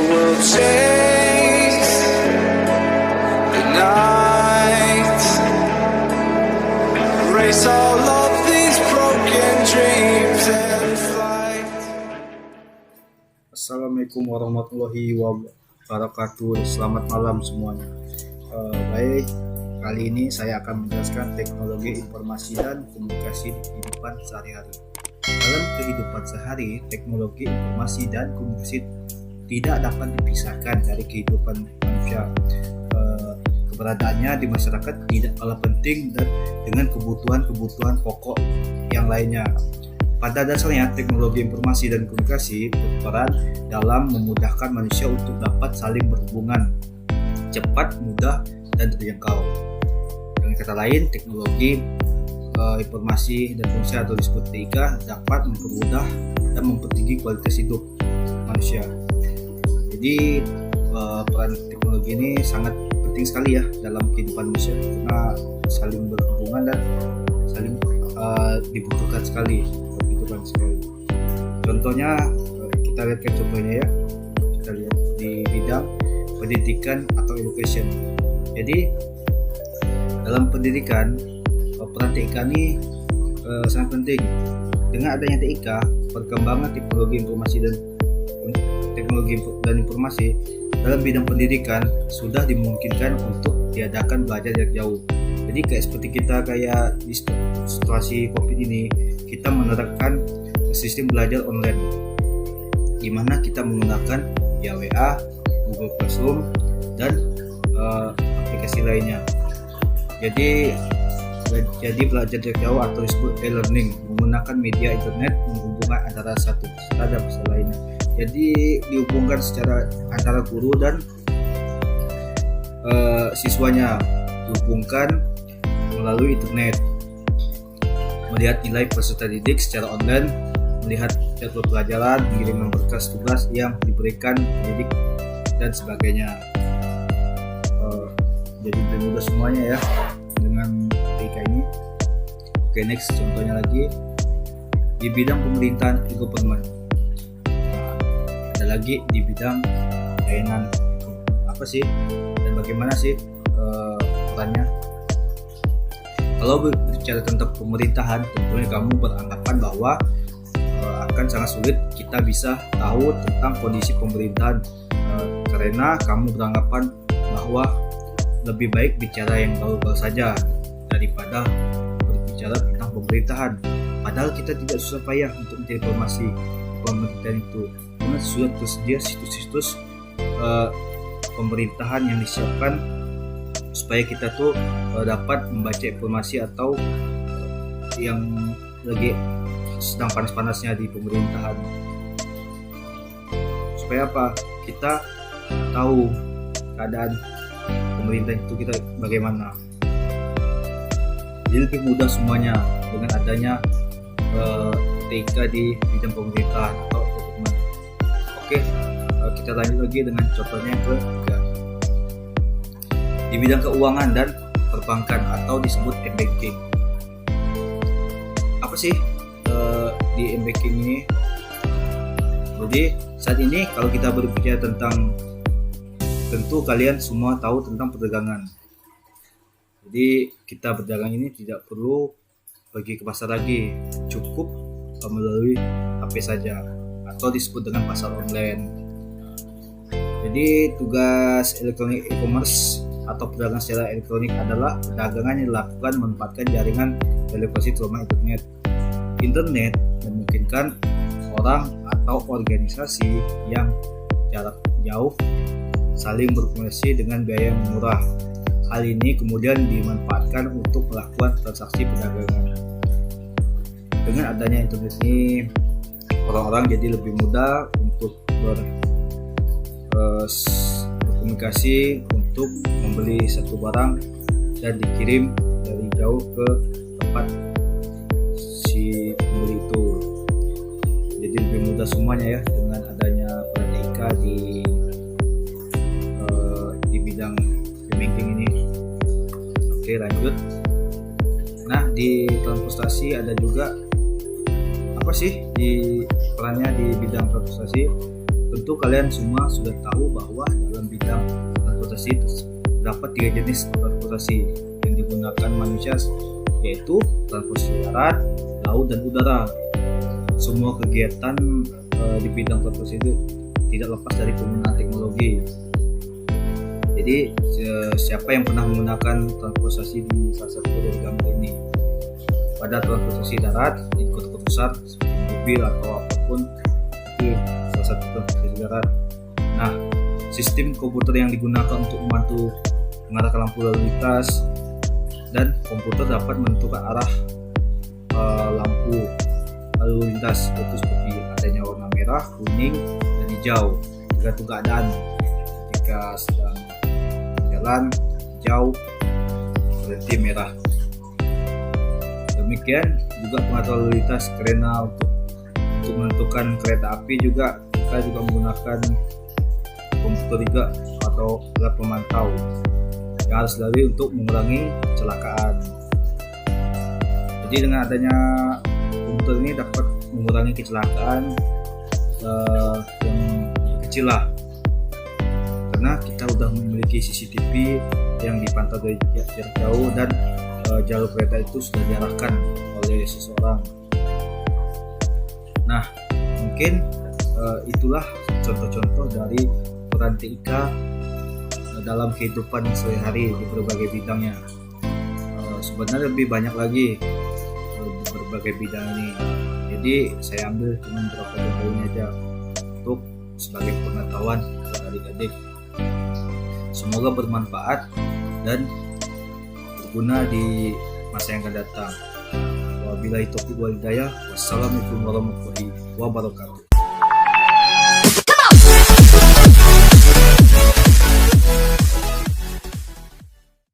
will chase the night, erase all of these broken dreams and flight. Assalamualaikum warahmatullahi wabarakatuh. Selamat malam semuanya. Baik, kali ini saya akan menjelaskan teknologi informasi dan komunikasi di kehidupan sehari-hari. Dalam kehidupan sehari, teknologi informasi dan komunikasi tidak dapat dipisahkan dari kehidupan manusia. Keberadaannya di masyarakat tidak kalah penting dan dengan kebutuhan pokok yang lainnya. Pada dasarnya, teknologi informasi dan komunikasi berperan dalam memudahkan manusia untuk dapat saling berhubungan cepat, mudah, dan terjangkau. Dengan kata lain, teknologi informasi dan komunikasi atau disebut TIK dapat mempermudah dan mempertinggi kualitas hidup manusia. Jadi peran teknologi ini sangat penting sekali ya dalam kehidupan manusia karena saling berhubungan dan saling dibutuhkan sekali. Contohnya kita lihat contohnya ya, kita lihat di bidang pendidikan atau education. Jadi dalam pendidikan peran TIK ini sangat penting. Dengan adanya TIK, perkembangan teknologi dan informasi dalam bidang pendidikan sudah dimungkinkan untuk diadakan belajar jarak jauh. Jadi seperti kita di situasi COVID ini, kita menerapkan sistem belajar online di mana kita menggunakan ya WA, Google Classroom, dan aplikasi lainnya. Jadi belajar jarak jauh atau disebut e-learning menggunakan media internet menghubungkan antara satu peserta dan peserta lainnya. Jadi dihubungkan secara antara guru dan siswanya, dihubungkan melalui internet, melihat nilai peserta didik secara online, melihat jadwal pelajaran, mengirimkan berkas tugas yang diberikan pendidik dan sebagainya. Jadi lebih mudah semuanya ya dengan TIK ini. Oke, next contohnya lagi di bidang pemerintahan e-government. Ada lagi di bidang layanan apa sih dan bagaimana sih perannya? Kalau berbicara tentang pemerintahan, tentunya kamu beranggapan bahwa akan sangat sulit kita bisa tahu tentang kondisi pemerintahan karena kamu beranggapan bahwa lebih baik bicara yang gaul-gaul saja daripada berbicara tentang pemerintahan. Padahal kita tidak susah payah untuk mencari informasi pemerintahan itu, karena sudah tersedia situs-situs pemerintahan yang disiapkan supaya kita tuh dapat membaca informasi atau yang lagi sedang panas-panasnya di pemerintahan. Supaya apa? Kita tahu keadaan pemerintah itu kita bagaimana. Jadi lebih mudah semuanya dengan adanya TIK di bidang pemerintahan atau government. Oke, kita lanjut lagi dengan contohnya yang ketiga. Di bidang keuangan dan perbankan atau disebut m-banking. Apa sih di m-banking ini? Jadi saat ini kalau kita berbicara tentang, tentu kalian semua tahu tentang perdagangan. Jadi kita berdagang ini tidak perlu pergi ke pasar lagi, cukup melalui HP saja atau disebut dengan pasar online. Jadi tugas elektronik e-commerce atau perdagangan secara elektronik adalah perdagangan yang dilakukan memanfaatkan jaringan televisi terutama internet. Internet memungkinkan orang atau organisasi yang jarak jauh saling berkomunikasi dengan biaya yang murah. Hal ini kemudian dimanfaatkan untuk melakukan transaksi perdagangan. Dengan adanya internet ini, orang-orang jadi lebih mudah untuk berkomunikasi untuk membeli satu barang dan dikirim dari jauh ke tempat si pembeli itu. Jadi lebih mudah semuanya ya dengan adanya peran TIK di bidang banking ini. Oke, lanjut. Nah, di transportasi ada juga apa sih di perannya di bidang transportasi? Tentu kalian semua sudah tahu bahwa dalam bidang transportasi terdapat 3 jenis transportasi yang digunakan manusia, yaitu transportasi darat, laut, dan udara. Semua kegiatan di bidang transportasi itu tidak lepas dari penggunaan teknologi. Jadi siapa yang pernah menggunakan transportasi di salah satu dari gambar ini? Pada transportasi darat di kota-kota besar seperti mobil atau apapun, itu salah satu transportasi darat. Nah, sistem komputer yang digunakan untuk membantu mengarahkan lampu lalu lintas, dan komputer dapat menentukan arah lampu lalu lintas, itu seperti adanya warna merah, kuning, dan hijau tergantung keadaan. Ketika sedang jalan hijau, berhenti merah. Demikian juga pengatur lalu lintas kereta untuk menentukan kereta api juga kita juga menggunakan komputer juga atau alat pemantau yang harus dilalui untuk mengurangi kecelakaan. Jadi dengan adanya komputer ini dapat mengurangi kecelakaan yang kecil lah, karena kita sudah memiliki CCTV yang dipantau dari jarak jauh dan jalur kereta itu sudah diarahkan oleh seseorang. Nah, mungkin itulah contoh-contoh dari peran TIK dalam kehidupan sehari-hari di berbagai bidangnya. Sebenarnya lebih banyak lagi di berbagai bidang ini. Jadi saya ambil cuma beberapa contohnya aja untuk sebagai pengetahuan untuk adik-adik. Semoga bermanfaat dan berguna di masa yang akan datang. Wabillahi taufiq wal hidayah. Wassalamualaikum warahmatullahi wabarakatuh.